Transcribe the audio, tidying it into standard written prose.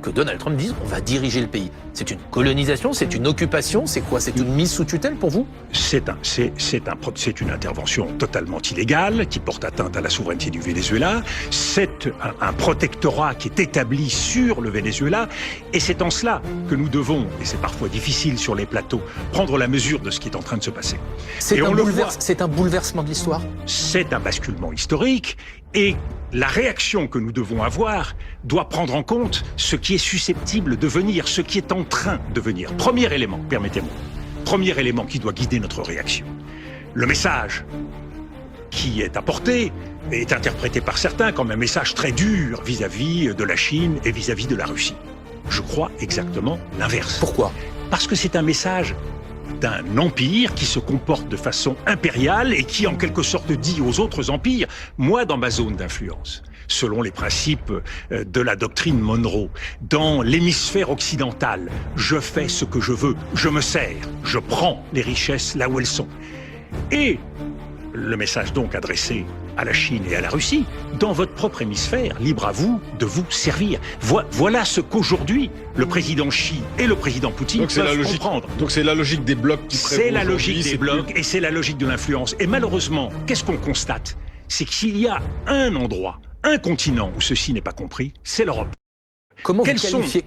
que Donald Trump dise on va diriger le pays. C'est une colonisation, c'est une occupation, c'est quoi? C'est une mise sous tutelle pour vous? C'est une intervention totalement illégale qui porte atteinte à la souveraineté du Venezuela. C'est un protectorat qui est établi sur le Venezuela. Et c'est en cela que nous devons, et c'est parfois difficile sur les plateaux, prendre la mesure de ce qui est en train de se passer. C'est un bouleversement de l'histoire? C'est un basculement historique. Et la réaction que nous devons avoir doit prendre en compte ce qui est susceptible de venir, ce qui est en train de venir. Premier élément, permettez-moi. Premier élément qui doit guider notre réaction. Le message qui est apporté est interprété par certains comme un message très dur vis-à-vis de la Chine et vis-à-vis de la Russie. Je crois exactement l'inverse. Pourquoi? Parce que c'est un message d'un empire qui se comporte de façon impériale et qui en quelque sorte dit aux autres empires, moi dans ma zone d'influence, selon les principes de la doctrine Monroe, dans l'hémisphère occidental, je fais ce que je veux, je me sers, je prends les richesses là où elles sont. Et le message donc adressé à la Chine et à la Russie, dans votre propre hémisphère, libre à vous de vous servir. Voilà ce qu'aujourd'hui, le président Xi et le président Poutine peuvent comprendre. Donc c'est la logique des blocs qui prévaut. C'est la logique des blocs et c'est la logique de l'influence. Et malheureusement, qu'est-ce qu'on constate? C'est qu'il y a un endroit, un continent où ceci n'est pas compris, c'est l'Europe. Comment vous qualifiez